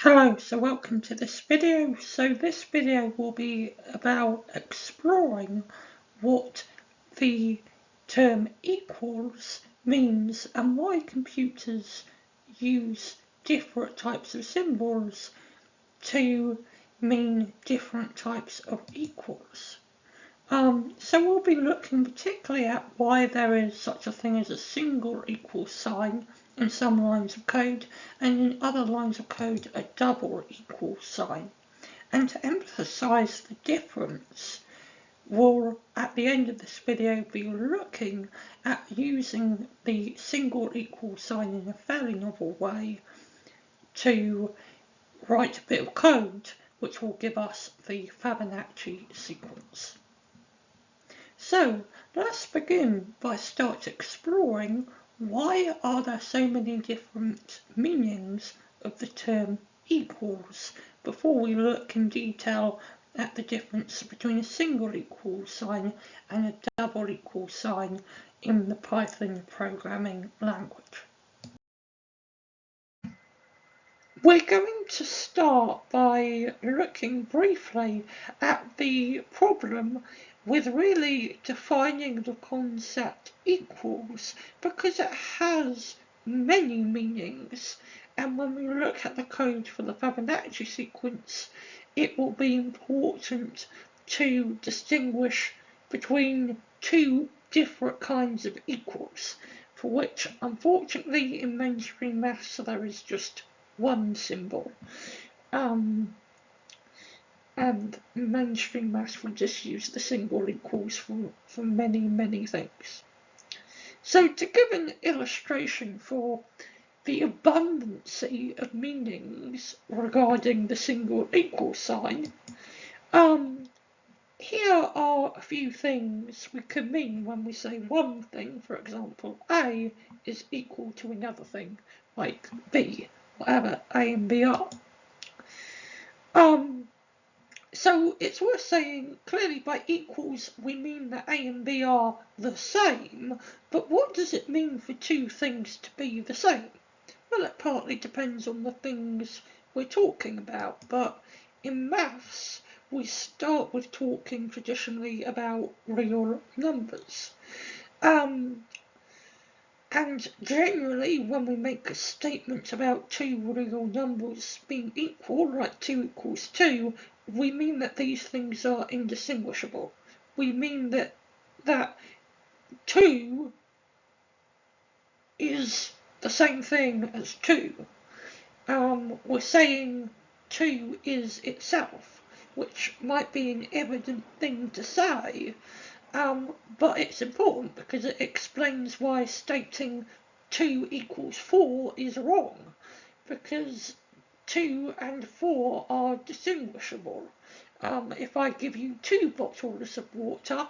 Hello, so welcome to this video. So this video will be about exploring what the term equals means and why computers use different types of symbols to mean different types of equals. So we'll be looking particularly at why there is such a thing as a single equal sign in some lines of code, and in other lines of code a double equal sign. And to emphasise the difference, we'll at the end of this video be looking at using the single equal sign in a fairly novel way to write a bit of code which will give us the Fibonacci sequence. So let's begin by exploring why are there so many different meanings of the term equals before we look in detail at the difference between a single equal sign and a double equal sign in the Python programming language. We're going to start by looking briefly at the problem with really defining the concept equals, because it has many meanings, and when we look at the code for the Fibonacci sequence, it will be important to distinguish between two different kinds of equals, for which unfortunately in mainstream maths there is just one symbol. And mainstream maths will just use the single equals for many things. So to give an illustration for the abundancy of meanings regarding the single equal sign, here are a few things we could mean when we say one thing. For example, A is equal to another thing, like B, whatever A and B are. So it's worth saying clearly by equals we mean that A and B are the same, but what does it mean for two things to be the same? Well, it partly depends on the things we're talking about, but in maths we start with talking traditionally about real numbers. And generally, when we make a statement about two real numbers being equal, like 2 equals 2, we mean that these things are indistinguishable. We mean that 2 is the same thing as 2. We're saying 2 is itself, which might be an evident thing to say, but it's important because it explains why stating 2 equals 4 is wrong, because 2 and 4 are distinguishable. If I give you 2 bottles of water,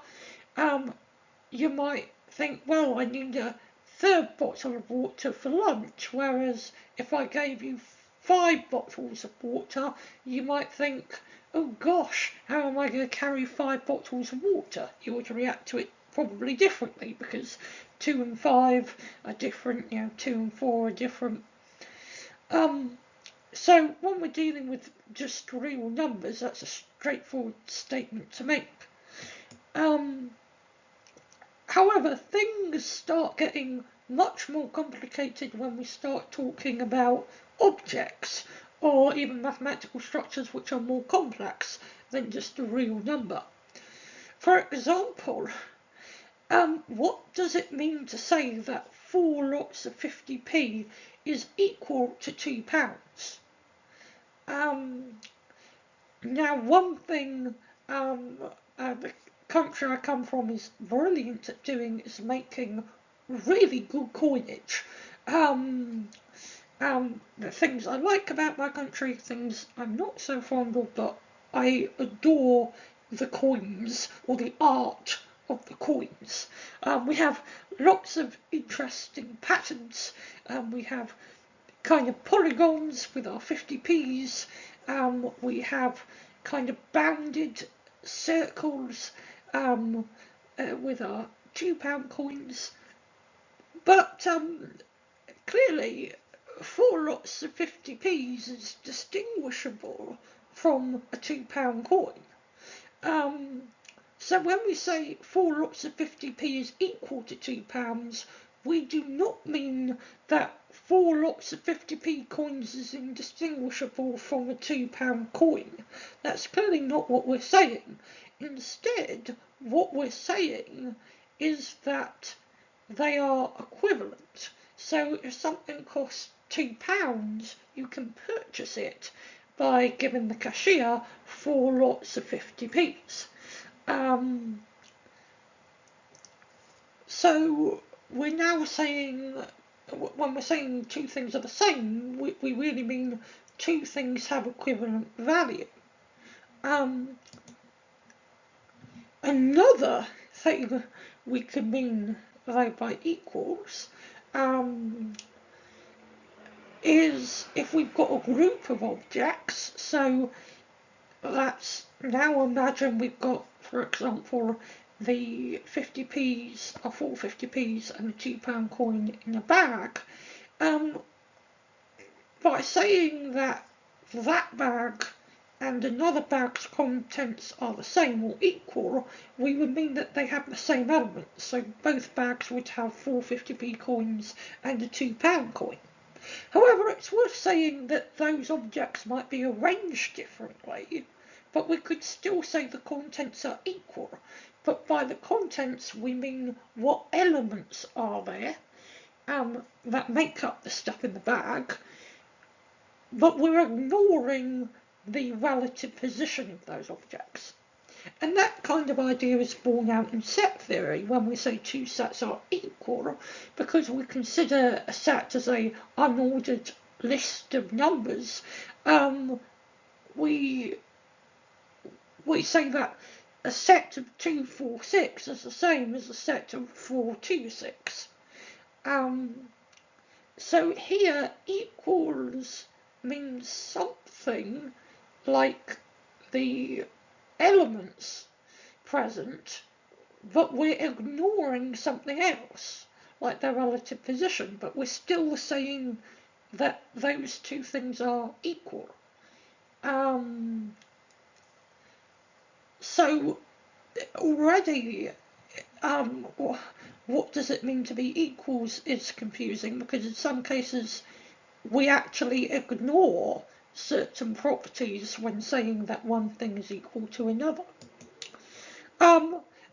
you might think, well, I need a third bottle of water for lunch, whereas if I gave you 5 bottles of water, you might think, oh gosh, how am I going to carry 5 bottles of water? You would react to it probably differently because 2 and 5 are different, 2 and 4 are different. So when we're dealing with just real numbers, that's a straightforward statement to make. However, things start getting much more complicated when we start talking about objects, or even mathematical structures which are more complex than just a real number. For example, what does it mean to say that 4 lots of 50p is equal to £2? Now, one thing the country I come from is brilliant at doing is making really good coinage. The things I like about my country, things I'm not so fond of, but I adore the coins, or the art of the coins. We have lots of interesting patterns. We have kind of polygons with our 50p's. We have kind of bounded circles with our £2 coins. But clearly, 4 lots of 50p's is distinguishable from a £2 coin. So when we say 4 lots of 50p is equal to £2, we do not mean that 4 lots of 50p coins is indistinguishable from a £2 coin. That's clearly not what we're saying. Instead, what we're saying is that they are equivalent. So if something costs £2, you can purchase it by giving the cashier 4 lots of 50p's. So we're now saying, when we're saying two things are the same, we really mean two things have equivalent value. Another thing we could mean by equals is if we've got a group of objects. So let's now imagine we've got, for example, the 50p's, or 4 50p's and a £2 coin in a bag. By saying that that bag and another bag's contents are the same or equal, we would mean that they have the same elements. So both bags would have 4 50p coins and a £2 coin. However, it's worth saying that those objects might be arranged differently, but we could still say the contents are equal. But by the contents, we mean what elements are there that make up the stuff in the bag, but we're ignoring the relative position of those objects. And that kind of idea is borne out in set theory when we say two sets are equal, because we consider a set as an unordered list of numbers. We say that a set of 2, 4, 6 is the same as a set of 4, 2, 6. So here equals means something like the elements present, but we're ignoring something else, like their relative position, but we're still saying that those two things are equal. So already, what does it mean to be equals is confusing, because in some cases we actually ignore certain properties when saying that one thing is equal to another.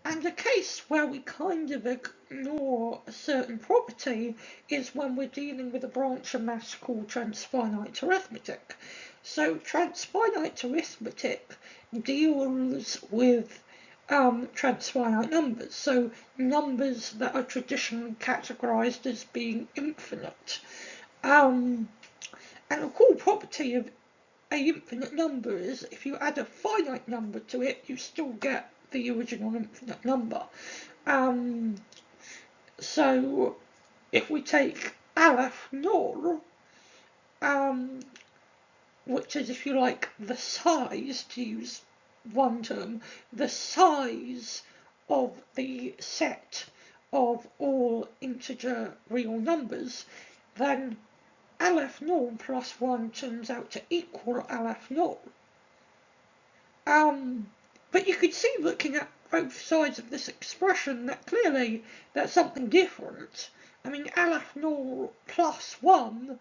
And a case where we kind of ignore a certain property is when we're dealing with a branch of maths called transfinite arithmetic. So transfinite arithmetic deals with transfinite numbers, so numbers that are traditionally categorized as being infinite. And a cool property of an infinite number is if you add a finite number to it, you still get the original infinite number. So if we take Aleph Null, which is, if you like, the size, to use one term, the size of the set of all integer real numbers, then Aleph Null plus 1 turns out to equal Aleph Null. But you could see, looking at both sides of this expression, that clearly there's something different. I mean, Aleph Null plus 1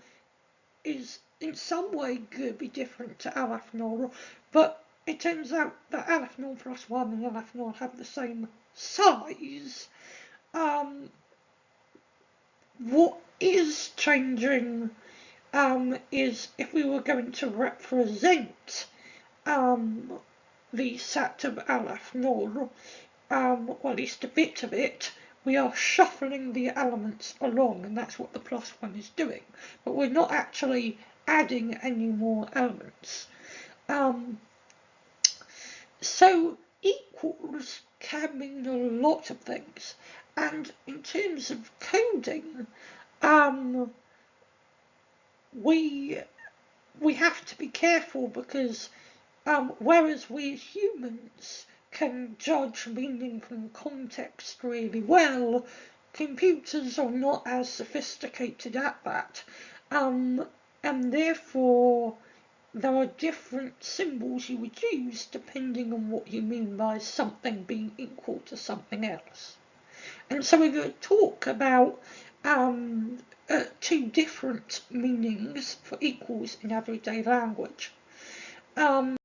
is in some way going to be different to Aleph Null, but it turns out that Aleph Null plus 1 and Aleph Null have the same size. What is changing is if we were going to represent the set of Aleph Null, or at least a bit of it, we are shuffling the elements along, and that's what the plus 1 is doing. But we're not actually adding any more elements. So equals can mean a lot of things, and in terms of coding, we have to be careful, because whereas we humans can judge meaning from context really well, computers are not as sophisticated at that. and therefore there are different symbols you would use depending on what you mean by something being equal to something else. And so we're going to talk about two different meanings for equals in everyday language. And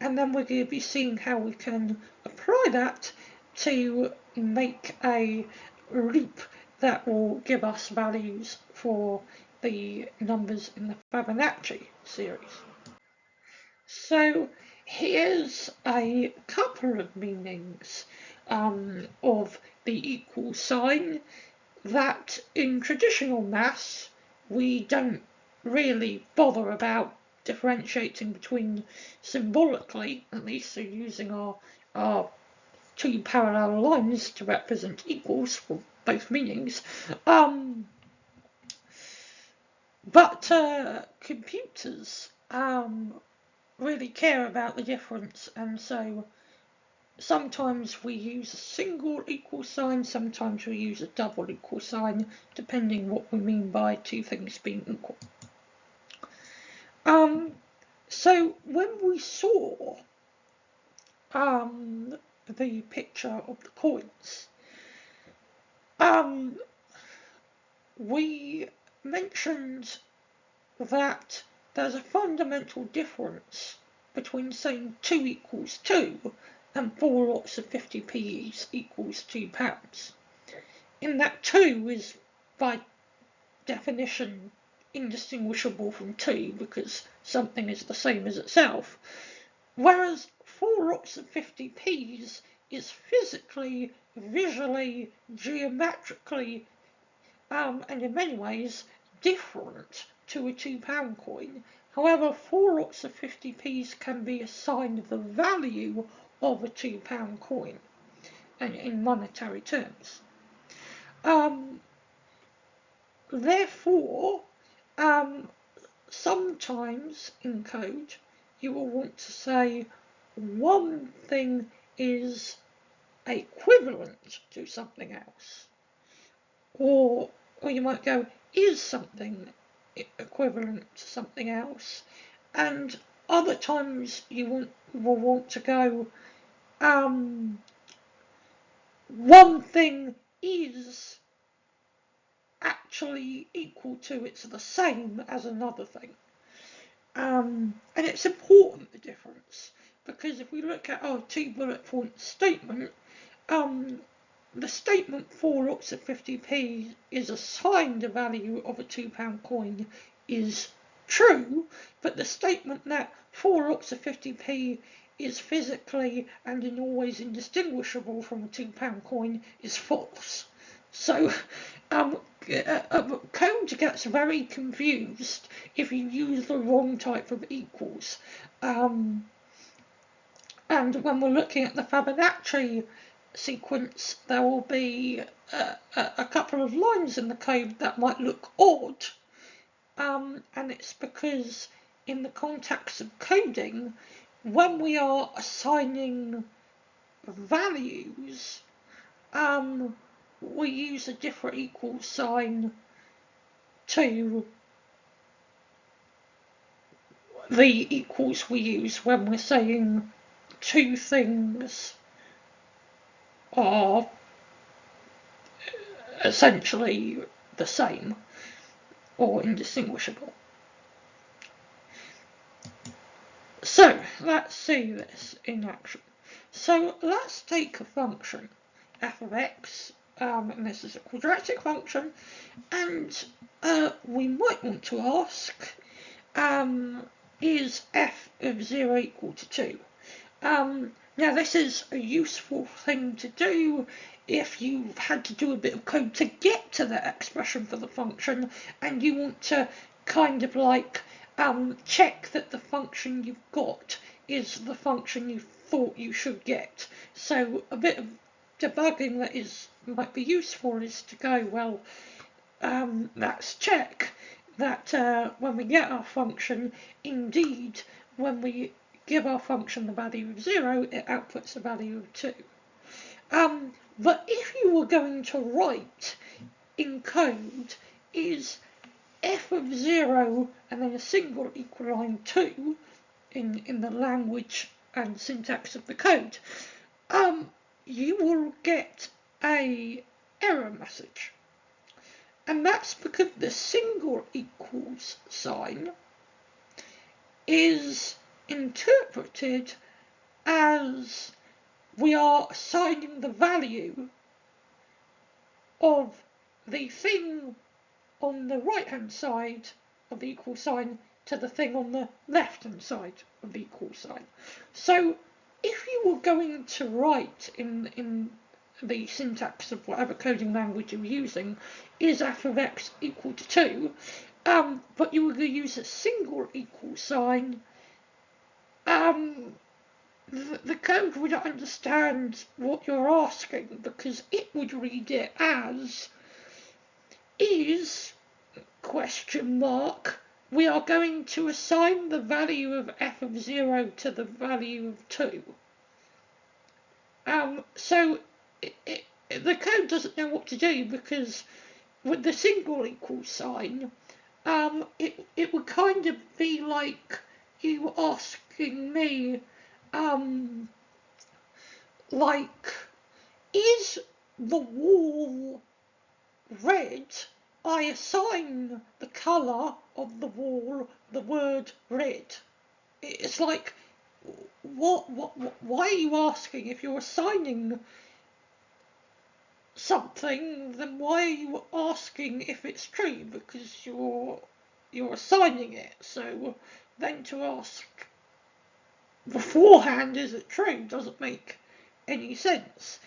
then we're going to be seeing how we can apply that to make a loop that will give us values for the numbers in the Fibonacci series. So here's a couple of meanings of the equal sign that in traditional maths we don't really bother about differentiating between symbolically, at least, so using our two parallel lines to represent equals for both meanings. But computers really care about the difference, and so sometimes we use a single equal sign, sometimes we use a double equal sign, depending what we mean by two things being equal. So when we saw the picture of the coins, we mentioned that there's a fundamental difference between saying 2 equals 2 and 4 lots of 50p equals £2. In that 2 is by definition indistinguishable from 2 because something is the same as itself, whereas 4 lots of 50p is physically, visually, geometrically, and in many ways different to a £2 coin. However, 4 lots of 50p can be assigned the value of a £2 coin in monetary terms. Therefore, sometimes in code you will want to say one thing is equivalent to something else, or you might go, is something equivalent to something else, and other times you will want to go, one thing is actually equal to, it's the same as another thing. And it's important, the difference, because if we look at our 2 bullet point statement, the statement 4 lots of 50p is assigned a value of a £2 coin is true, but the statement that 4 lots of 50p is physically and in all ways indistinguishable from a £2 coin is false. So code gets very confused if you use the wrong type of equals. And when we're looking at the Fibonacci sequence, there will be a couple of lines in the code that might look odd, and it's because in the context of coding, when we are assigning values, we use a different equal sign to the equals we use when we're saying two things are essentially the same or indistinguishable. So let's see this in action. So let's take a function f of x, and this is a quadratic function, and we might want to ask, is f of 0 equal to 2? Now this is a useful thing to do if you've had to do a bit of code to get to the expression for the function and you want to kind of like check that the function you've got is the function you thought you should get. So a bit of debugging that might be useful is to go, well, let's check that when we get our function, indeed, when we give our function the value of 0, it outputs a value of 2. But if you were going to write in code, is f of 0 and then a single equal line 2 in the language and syntax of the code, you will get a error message. And that's because the single equals sign is interpreted as we are assigning the value of the thing on the right hand side of the equal sign to the thing on the left hand side of the equal sign. So if you were going to write in the syntax of whatever coding language you're using is f of x equal to 2, but you were going to use a single equal sign, the code would understand what you're asking, because it would read it as is question mark, we are going to assign the value of f of 0 to the value of 2. So the code doesn't know what to do, because with the single equal sign, it would kind of be like you asking me, like, is the wall red? I assign the colour of the wall the word red. It's like, why are you asking? If you're assigning something, then why are you asking if it's true? Because you're assigning it. So then to ask beforehand, is it true, doesn't make any sense.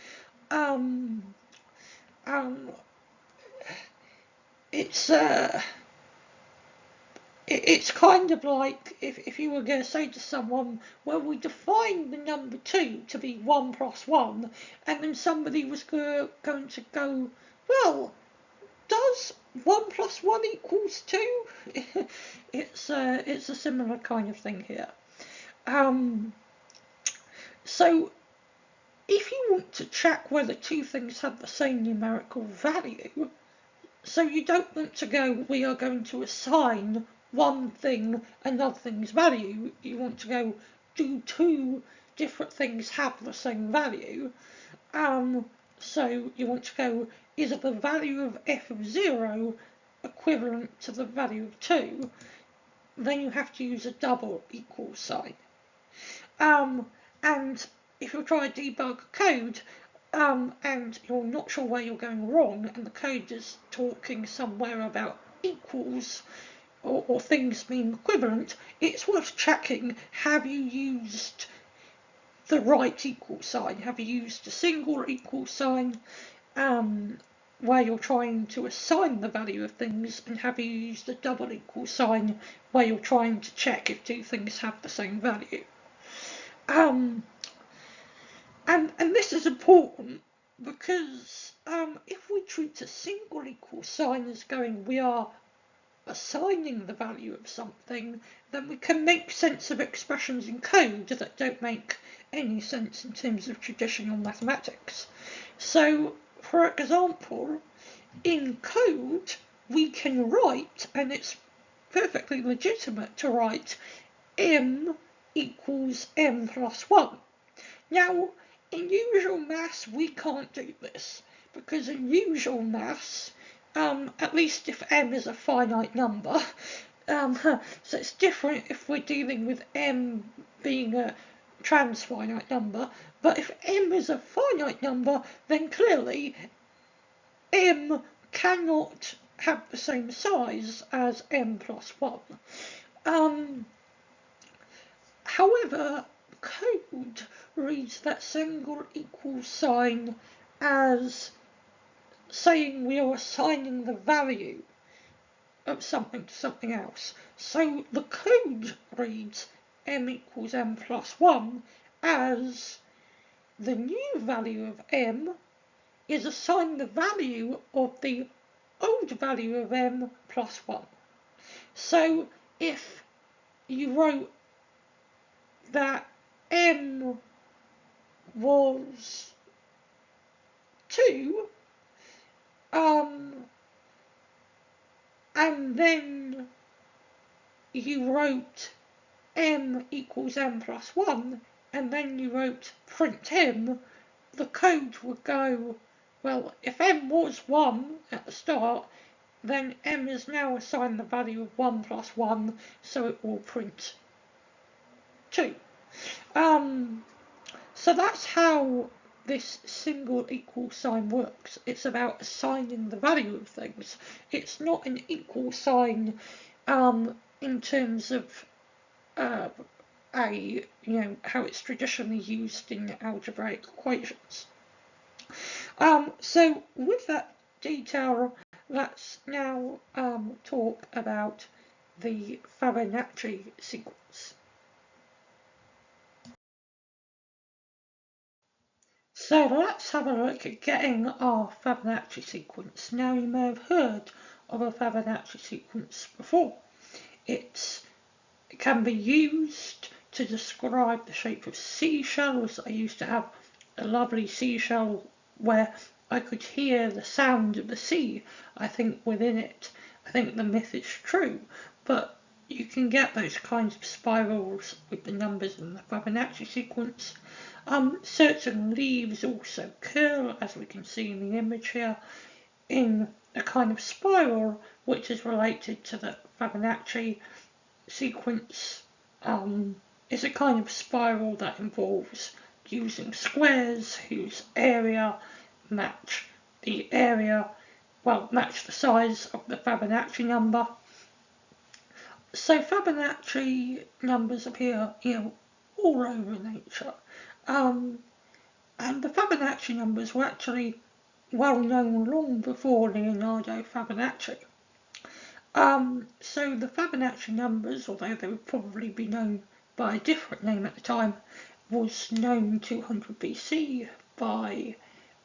It's kind of like if you were going to say to someone, well, we defined the number 2 to be 1 plus 1, and then somebody was going to go, well, does 1 plus 1 equals 2? It's a similar kind of thing here. So if you want to check whether two things have the same numerical value, so you don't want to go, we are going to assign one thing another thing's value. You want to go, do two different things have the same value? So you want to go, is the value of f of 0 equivalent to the value of 2? Then you have to use a double equal sign. And if you're trying to debug code, and you're not sure where you're going wrong, and the code is talking somewhere about equals or things being equivalent, it's worth checking, have you used the right equal sign? Have you used a single equal sign where you're trying to assign the value of things, and have you used a double equal sign where you're trying to check if two things have the same value? And this is important because if we treat a single equal sign as going, we are assigning the value of something, then we can make sense of expressions in code that don't make any sense in terms of traditional mathematics. So, for example, in code, we can write, and it's perfectly legitimate to write, m equals m plus 1. Now, in usual maths, we can't do this, because in usual maths, at least if m is a finite number, so it's different if we're dealing with m being a transfinite number, but if m is a finite number, then clearly m cannot have the same size as m plus 1. However, code reads that single equal sign as saying we are assigning the value of something to something else. So the code reads m equals m plus 1 as the new value of m is assigned the value of the old value of m plus 1. So if you wrote that m was 2, and then you wrote m equals m plus 1, and then you wrote print m, the code would go, well, if m was 1 at the start, then m is now assigned the value of 1 plus 1, so it will print 2. So that's how this single equal sign works. It's about assigning the value of things. It's not an equal sign in terms of how it's traditionally used in algebraic equations. So with that detail, let's now talk about the Fibonacci sequence. So let's have a look at getting our Fibonacci sequence. Now you may have heard of a Fibonacci sequence before. It can be used to describe the shape of seashells. I used to have a lovely seashell where I could hear the sound of the sea, I think, within it. I think the myth is true, but you can get those kinds of spirals with the numbers in the Fibonacci sequence. Certain leaves also curl, as we can see in the image here, in a kind of spiral which is related to the Fibonacci sequence. Is a kind of spiral that involves using squares whose area match the size of the Fibonacci number. So Fibonacci numbers appear, all over nature. And the Fibonacci numbers were actually well known long before Leonardo Fibonacci. So the Fibonacci numbers, although they would probably be known by a different name at the time, was known 200 BC by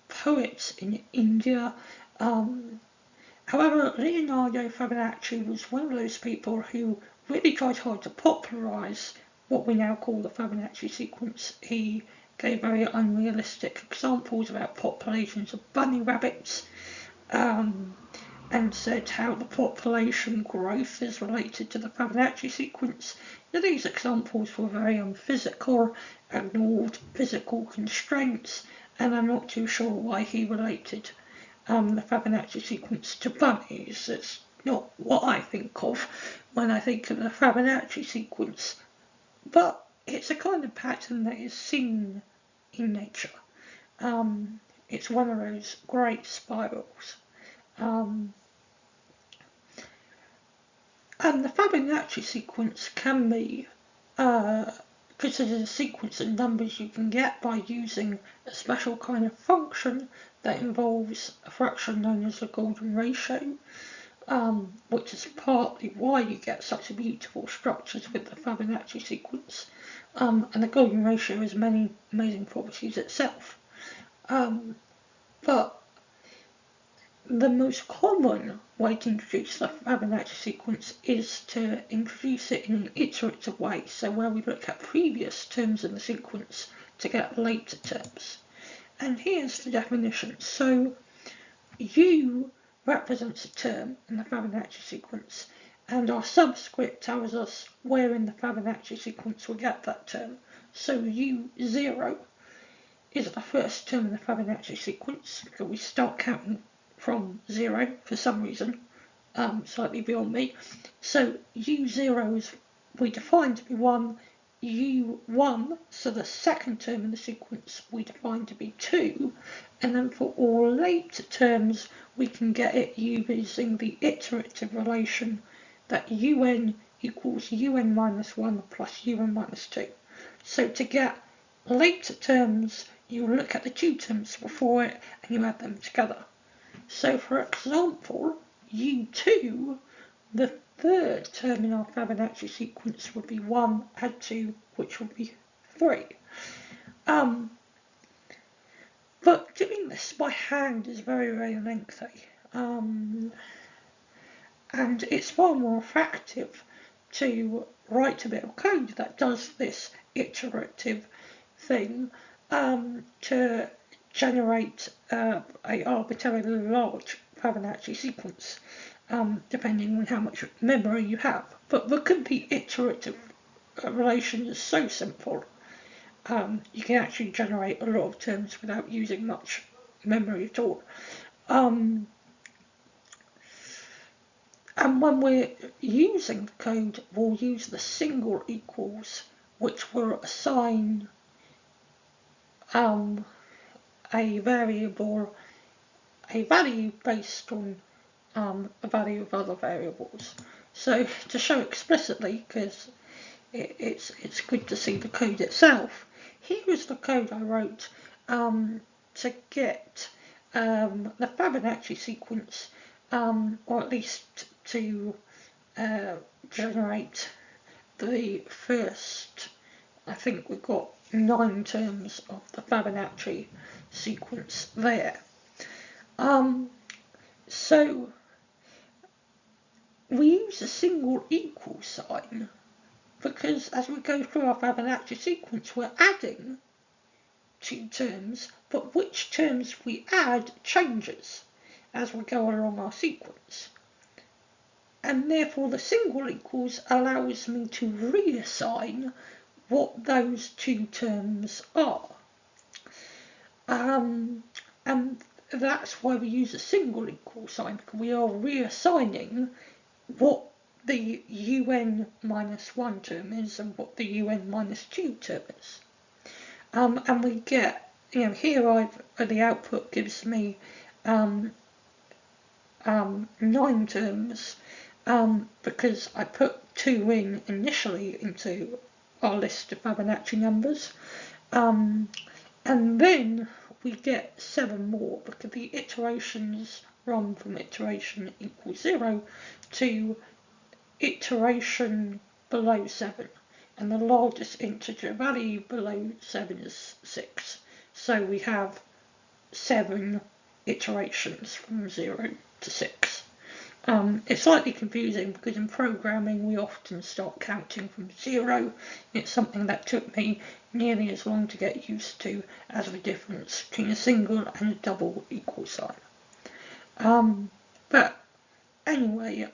poets in India. However, Leonardo Fibonacci was one of those people who really tried hard to popularise what we now call the Fibonacci sequence. He gave very unrealistic examples about populations of bunny rabbits, and said how the population growth is related to the Fibonacci sequence. Now, these examples were very unphysical, ignored physical constraints, and I'm not too sure why he related the Fibonacci sequence to bunnies. It's not what I think of when I think of the Fibonacci sequence, but it's a kind of pattern that is seen in nature. It's one of those great spirals. And the Fibonacci sequence can be considered a sequence of numbers you can get by using a special kind of function that involves a fraction known as the golden ratio, which is partly why you get such beautiful structures with the Fibonacci sequence. And the golden ratio has many amazing properties itself. But the most common way to introduce the Fibonacci sequence is to introduce it in an iterative way, so where we look at previous terms in the sequence to get later terms. And here's the definition. So U represents a term in the Fibonacci sequence, and our subscript tells us where in the Fibonacci sequence we get that term. So U0 is the first term in the Fibonacci sequence, so we start counting from 0 for some reason, slightly beyond me. So U0 is we define to be 1, U1, so the second term in the sequence, we define to be 2, and then for all later terms we can get it using the iterative relation that UN equals UN minus 1 plus UN minus 2. So to get later terms, you look at the two terms before it and you add them together. So for example, U2, the third term in our Fibonacci sequence would be 1 add 2, which would be 3. But doing this by hand is very, very lengthy. And it's far more effective to write a bit of code that does this iterative thing to generate a arbitrarily large Fibonacci sequence. depending on how much memory you have. But because the iterative relation is so simple, you can actually generate a lot of terms without using much memory at all. And when we're using the code, we'll use the single equals, which will assign a variable a value based on a value of other variables. So to show explicitly, because it's good to see the code itself, here is the code I wrote to get the Fibonacci sequence, or at least to generate the first, I think we've got 9 terms of the Fibonacci sequence there. So we use a single equal sign because as we go through our Fibonacci sequence, we're adding 2 terms, but which terms we add changes as we go along our sequence. And therefore the single equals allows me to reassign what those 2 terms are. And that's why we use a single equal sign, because we are reassigning what the un minus 1 term is and what the un minus 2 term is. And we get, here the output gives me 9 terms, because I put 2 in initially into our list of Fibonacci numbers, and then we get 7 more because the iterations run from iteration equals 0 to iteration below 7, and the largest integer value below 7 is 6. So we have 7 iterations from 0 to 6. It's slightly confusing because in programming we often start counting from 0. It's something that took me nearly as long to get used to as the difference between a single and a double equal sign. But anyway,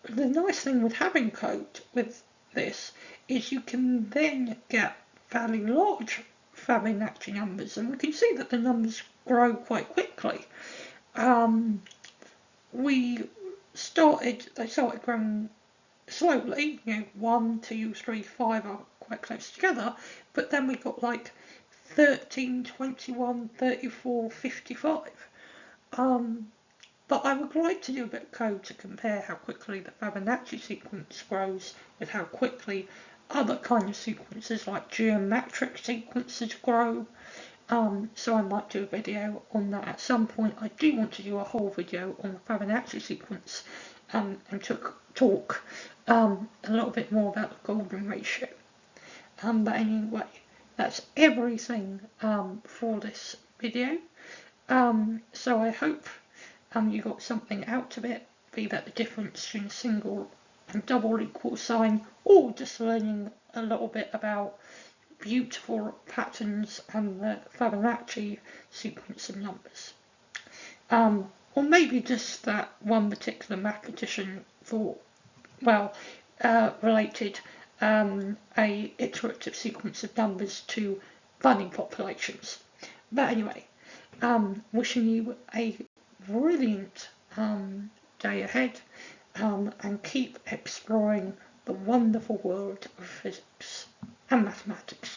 the nice thing with having code with this is you can then get fairly large Fibonacci numbers, and we can see that the numbers grow quite quickly. They started growing slowly, 1, 2, 3, 5 are quite close together, but then we got like 13, 21, 34, 55. But I would like to do a bit of code to compare how quickly the Fibonacci sequence grows with how quickly other kind of sequences like geometric sequences grow. So I might do a video on that at some point. I do want to do a whole video on the Fibonacci sequence and talk a little bit more about the golden ratio. But anyway, that's everything for this video. So I hope you got something out of it, be that the difference between a single and double equal sign, or just learning a little bit about beautiful patterns and the Fibonacci sequence of numbers. Or maybe just that one particular mathematician thought, related a iterative sequence of numbers to bunny populations. But anyway, wishing you a brilliant day ahead, and keep exploring the wonderful world of physics and mathematics.